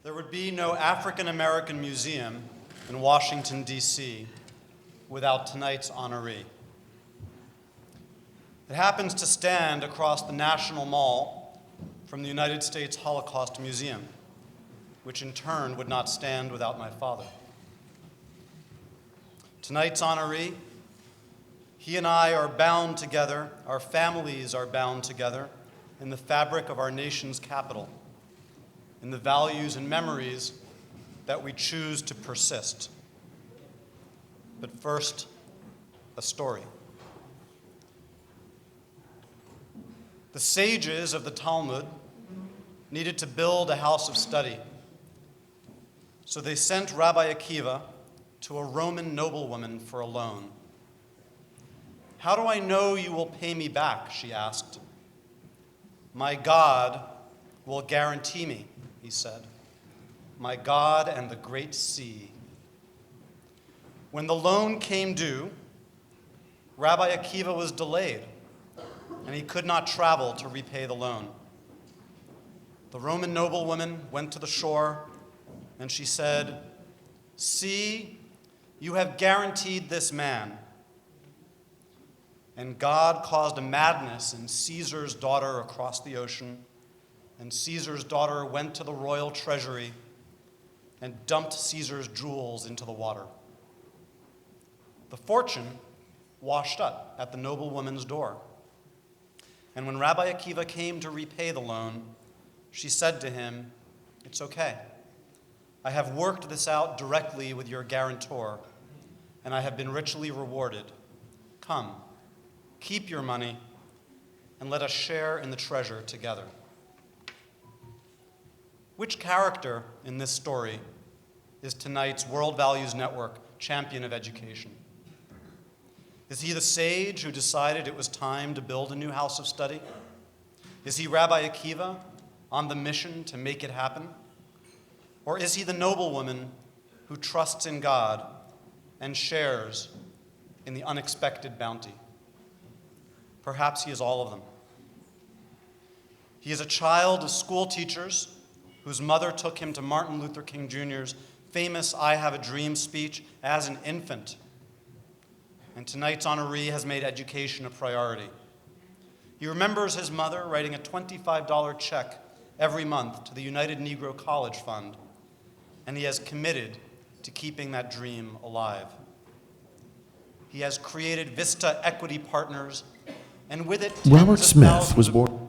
There would be no African American museum in Washington, D.C. without tonight's honoree. It happens to stand across the National Mall from the United States Holocaust Museum, which in turn would not stand without my father. Tonight's honoree, he and I are bound together, our families are bound together in the fabric of our nation's capital, in the values and memories that we choose to persist. But first, a story. The sages of the Talmud needed to build a house of study, so they sent Rabbi Akiva to a Roman noblewoman for a loan. "How do I know you will pay me back?" she asked. "My God will guarantee me," he said. "My God and the great sea." When the loan came due, Rabbi Akiva was delayed, and he could not travel to repay the loan. The Roman noblewoman went to the shore, and she said, "See, you have guaranteed this man." And God caused a madness in Caesar's daughter across the ocean, and Caesar's daughter went to the royal treasury and dumped Caesar's jewels into the water. The fortune washed up at the noblewoman's door. And when Rabbi Akiva came to repay the loan, she said to him, "It's okay. I have worked this out directly with your guarantor, and I have been richly rewarded. Come, keep your money, and let us share in the treasure together." Which character in this story is tonight's World Values Network champion of education? Is he the sage who decided it was time to build a new house of study? Is he Rabbi Akiva on the mission to make it happen? Or is he the noblewoman who trusts in God and shares in the unexpected bounty? Perhaps he is all of them. He is a child of school teachers whose mother took him to Martin Luther King Jr.'s famous "I Have a Dream" speech as an infant. And tonight's honoree has made education a priority. He remembers his mother writing a $25 check every month to the United Negro College Fund, and he has committed to keeping that dream alive. He has created Vista Equity Partners, and with it, Robert Smith was born.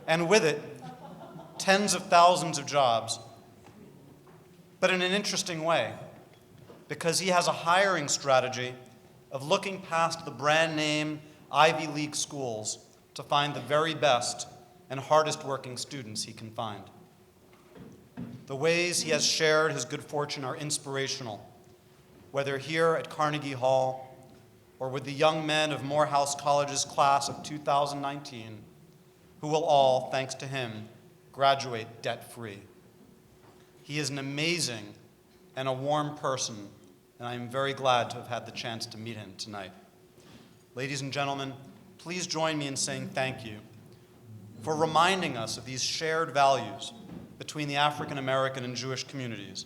And with it, tens of thousands of jobs. But in an interesting way, because he has a hiring strategy of looking past the brand name Ivy League schools to find the very best and hardest working students he can find. The ways he has shared his good fortune are inspirational, whether here at Carnegie Hall or with the young men of Morehouse College's class of 2019, who will all, thanks to him, graduate debt-free. He is an amazing and a warm person, and I am very glad to have had the chance to meet him tonight. Ladies and gentlemen, please join me in saying thank you for reminding us of these shared values between the African American and Jewish communities,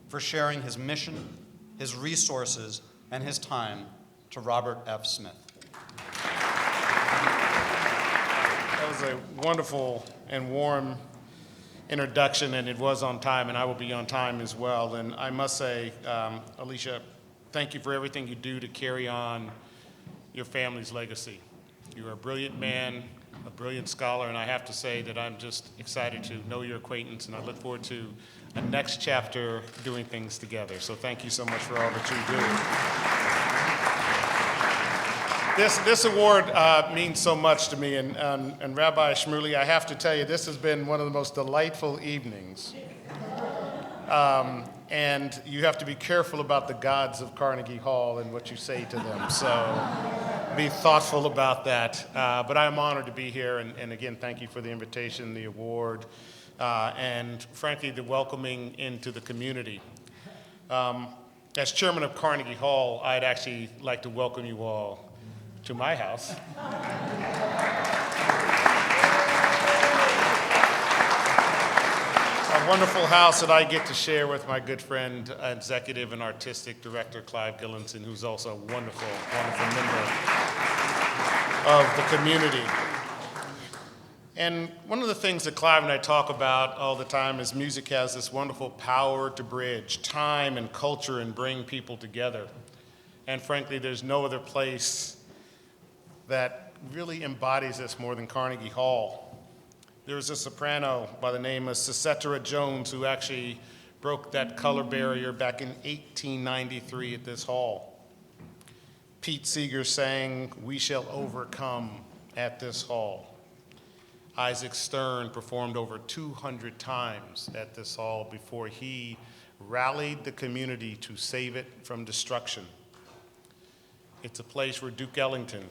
for sharing his mission, his resources, and his time to Robert F. Smith. That was a wonderful and warm introduction, and it was on time, and I will be on time as well. And I must say, Alicia, thank you for everything you do to carry on your family's legacy. You're a brilliant man, a brilliant scholar, and I have to say that I'm just excited to know your acquaintance, and I look forward to a next chapter doing things together. So thank you so much for all that you do. This award means so much to me, and Rabbi Shmuley, I have to tell you, this has been one of the most delightful evenings. And you have to be careful about the gods of Carnegie Hall and what you say to them, so be thoughtful about that. But I'm honored to be here, and again, thank you for the invitation, the award, and frankly, the welcoming into the community. As chairman of Carnegie Hall, I'd actually like to welcome you all to my house. a wonderful house that I get to share with my good friend, executive and artistic director Clive Gillinson, who's also a wonderful, wonderful member of the community. And one of the things that Clive and I talk about all the time is music has this wonderful power to bridge time and culture and bring people together. And frankly, there's no other place that really embodies this more than Carnegie Hall. There was a soprano by the name of Sissetera Jones who actually broke that color barrier back in 1893 at this hall. Pete Seeger sang "We Shall Overcome" at this hall. Isaac Stern performed over 200 times at this hall before he rallied the community to save it from destruction. It's a place where Duke Ellington,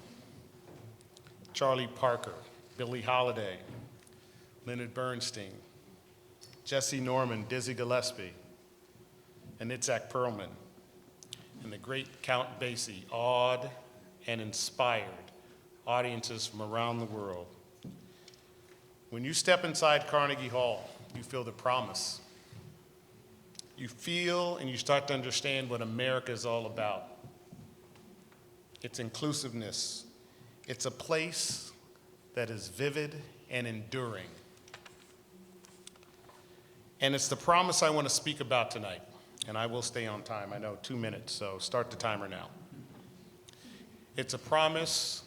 Charlie Parker, Billie Holiday, Leonard Bernstein, Jesse Norman, Dizzy Gillespie, and Itzhak Perlman, and the great Count Basie awed and inspired audiences from around the world. When you step inside Carnegie Hall, you feel the promise. You feel and you start to understand what America is all about. It's inclusiveness. It's a place that is vivid and enduring. And it's the promise I want to speak about tonight. And I will stay on time. I know 2 minutes, so start the timer now. It's a promise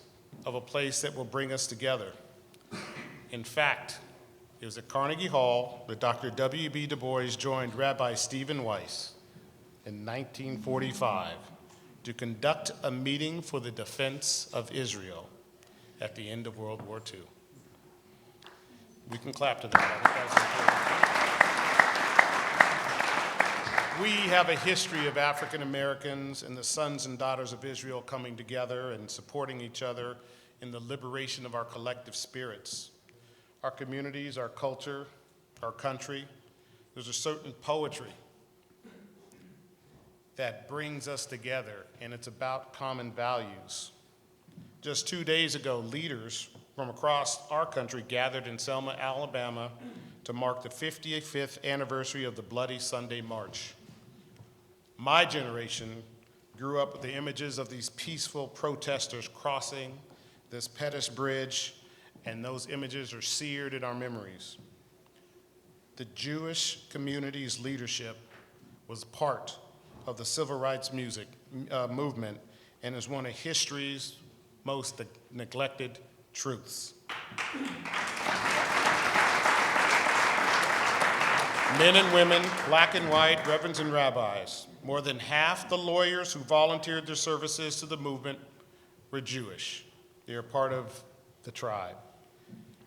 of a place that will bring us together. In fact, it was at Carnegie Hall that Dr. W.B. Du Bois joined Rabbi Stephen Weiss in 1945 to conduct a meeting for the defense of Israel at the end of World War II. We can clap to that. I think that's important. We have a history of African Americans and the sons and daughters of Israel coming together and supporting each other in the liberation of our collective spirits. Our communities, our culture, our country. There's a certain poetry that brings us together, and it's about common values. Just 2 days ago, leaders from across our country gathered in Selma, Alabama to mark the 55th anniversary of the Bloody Sunday March. My generation grew up with the images of these peaceful protesters crossing this Pettus Bridge, and those images are seared in our memories. The Jewish community's leadership was part of the civil rights movement and is one of history's most neglected truths. Men and women, black and white, reverends and rabbis, more than half the lawyers who volunteered their services to the movement were Jewish. They are part of the tribe.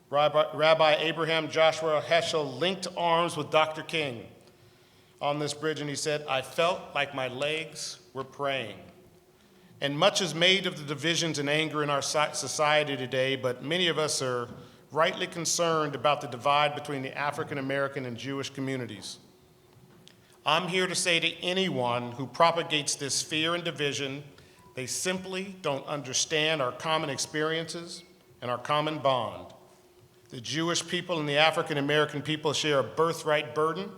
Rabbi Abraham Joshua Heschel linked arms with Dr. King on this bridge, and he said, "I felt like my legs were praying." And much is made of the divisions and anger in our society today, but many of us are rightly concerned about the divide between the African American and Jewish communities. I'm here to say to anyone who propagates this fear and division, they simply don't understand our common experiences and our common bond. The Jewish people and the African American people share a birthright burden.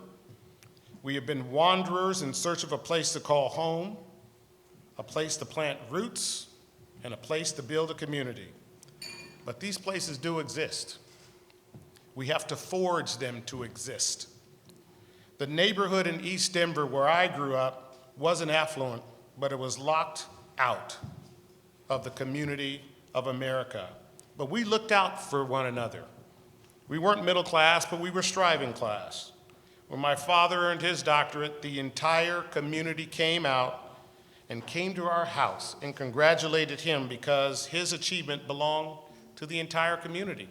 We have been wanderers in search of a place to call home, a place to plant roots, and a place to build a community. But these places do exist. We have to forge them to exist. The neighborhood in East Denver where I grew up wasn't affluent, but it was locked out of the community of America. But we looked out for one another. We weren't middle class, but we were striving class. When my father earned his doctorate, the entire community came out and came to our house and congratulated him because his achievement belonged to the entire community.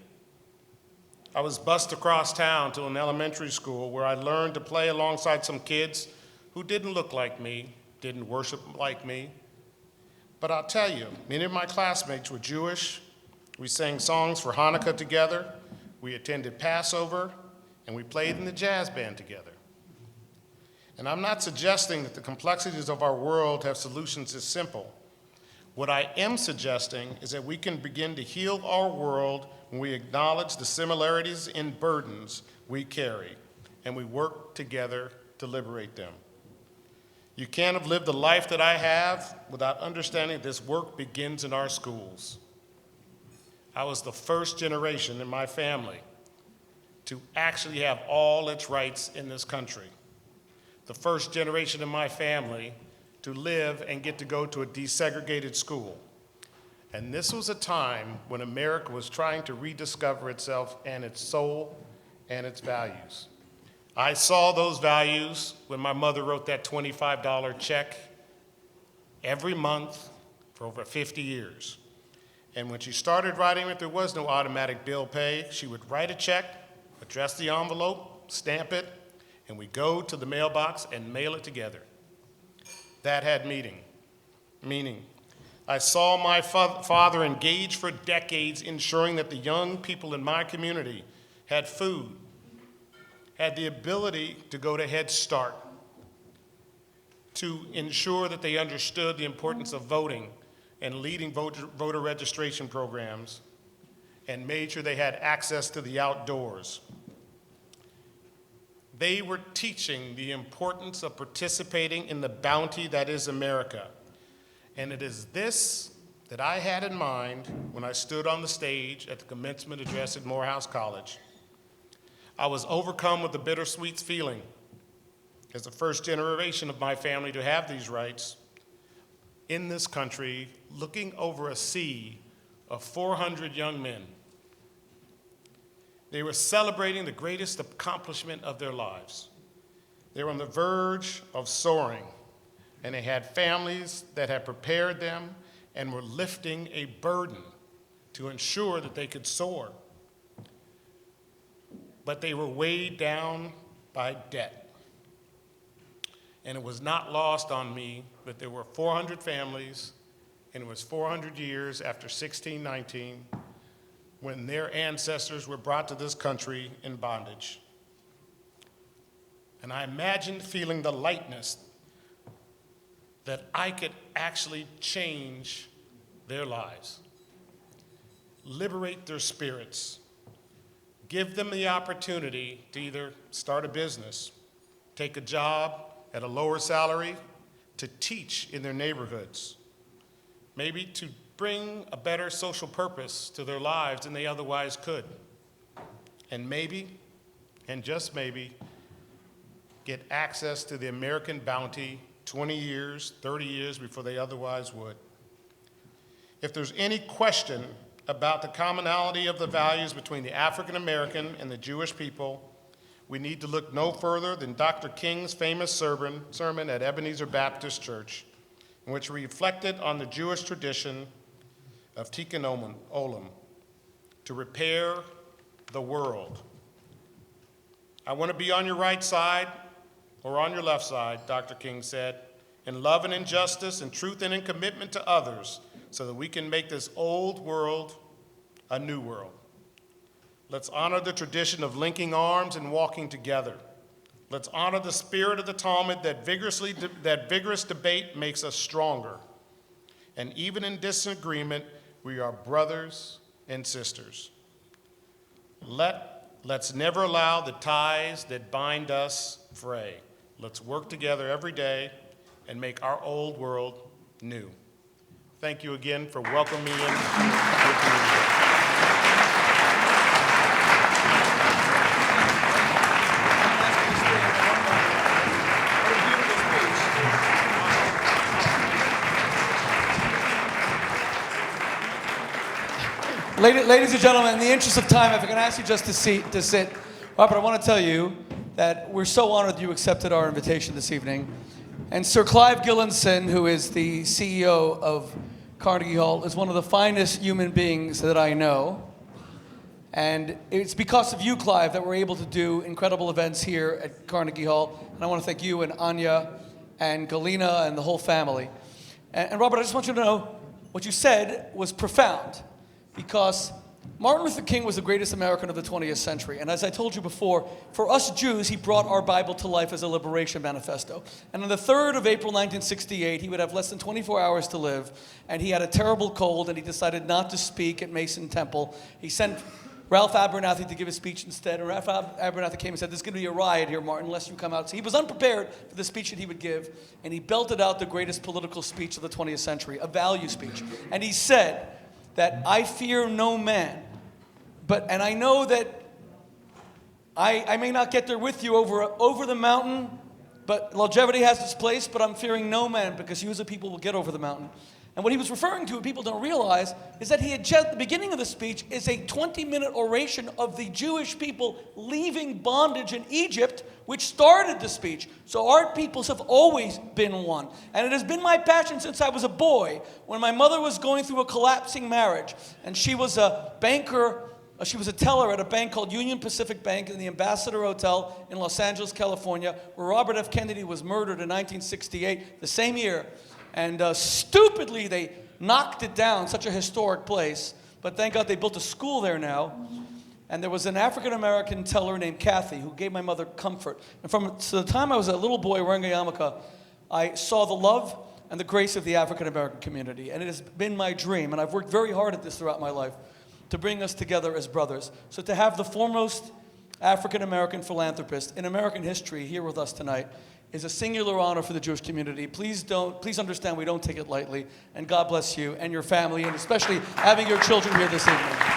I was bused across town to an elementary school where I learned to play alongside some kids who didn't look like me, didn't worship like me. But I'll tell you, many of my classmates were Jewish. We sang songs for Hanukkah together. We attended Passover, and we played in the jazz band together. And I'm not suggesting that the complexities of our world have solutions as simple. What I am suggesting is that we can begin to heal our world when we acknowledge the similarities and burdens we carry. and we work together to liberate them. You can't have lived the life that I have without understanding this work begins in our schools. I was the first generation in my family to actually have all its rights in this country. The first generation in my family to live and get to go to a desegregated school. And this was a time when America was trying to rediscover itself and its soul and its values. I saw those values when my mother wrote that $25 check every month for over 50 years. And when she started writing it, there was no automatic bill pay. She would write a check, address the envelope, stamp it, and we'd go to the mailbox and mail it together. That had meaning. I saw my father engage for decades ensuring that the young people in my community had food, had the ability to go to Head Start, to ensure that they understood the importance of voting and leading voter registration programs, and made sure they had access to the outdoors. They were teaching the importance of participating in the bounty that is America. And it is this that I had in mind when I stood on the stage at the commencement address at Morehouse College. I was overcome with the bittersweet feeling as the first generation of my family to have these rights in this country, looking over a sea of 400 young men. They were celebrating the greatest accomplishment of their lives. They were on the verge of soaring, and they had families that had prepared them and were lifting a burden to ensure that they could soar. But they were weighed down by debt. And it was not lost on me that there were 400 families, and it was 400 years after 1619 when their ancestors were brought to this country in bondage. And I imagined feeling the lightness that I could actually change their lives, liberate their spirits, give them the opportunity to either start a business, take a job at a lower salary, to teach in their neighborhoods, maybe to bring a better social purpose to their lives than they otherwise could. And maybe, and just maybe, get access to the American bounty 20 years, 30 years before they otherwise would. If there's any question about the commonality of the values between the African American and the Jewish people, we need to look no further than Dr. King's famous sermon at Ebenezer Baptist Church, in which he reflected on the Jewish tradition of Tikkun Olam, to repair the world. I want to be on your right side or on your left side, Dr. King said, in love and in justice, in truth and in commitment to others, so that we can make this old world a new world. Let's honor the tradition of linking arms and walking together. Let's honor the spirit of the Talmud that vigorous debate makes us stronger. And even in disagreement, we are brothers and sisters. Let's never allow the ties that bind us fray. Let's work together every day and make our old world new. Thank you again for welcoming me in your community. Ladies and gentlemen, in the interest of time, if I can ask you just to sit. Robert, I want to tell you that we're so honored that you accepted our invitation this evening. And Sir Clive Gillinson, who is the CEO of Carnegie Hall, is one of the finest human beings that I know. And it's because of you, Clive, that we're able to do incredible events here at Carnegie Hall. And I want to thank you and Anya and Galina and the whole family. And Robert, I just want you to know what you said was profound, because Martin Luther King was the greatest American of the 20th century. And as I told you before, for us Jews, he brought our Bible to life as a liberation manifesto. And on the 3rd of April, 1968, he would have less than 24 hours to live. And he had a terrible cold, and he decided not to speak at Mason Temple. He sent Ralph Abernathy to give a speech instead. And Ralph Abernathy came and said, there's going to be a riot here, Martin, unless you come out. So he was unprepared for the speech that he would give, and he belted out the greatest political speech of the 20th century, a value speech. And he said that I fear no man, and I know that I may not get there with you over the mountain, but longevity has its place, but I'm fearing no man because you as a people will get over the mountain. And what he was referring to, what people don't realize, is that he had just, the beginning of the speech is a 20-minute oration of the Jewish people leaving bondage in Egypt, which started the speech. So our peoples have always been one. And it has been my passion since I was a boy, when my mother was going through a collapsing marriage, and she was a banker. She was a teller at a bank called Union Pacific Bank in the Ambassador Hotel in Los Angeles, California, where Robert F. Kennedy was murdered in 1968, the same year. And stupidly, they knocked it down, such a historic place. But thank God they built a school there now. And there was an African-American teller named Kathy who gave my mother comfort. And from the time I was a little boy wearing a yarmulke, I saw the love and the grace of the African-American community. And it has been my dream, and I've worked very hard at this throughout my life, to bring us together as brothers. So to have the foremost African-American philanthropist in American history here with us tonight is a singular honor for the Jewish community. Please understand we don't take it lightly, and God bless you and your family, and especially having your children here this evening.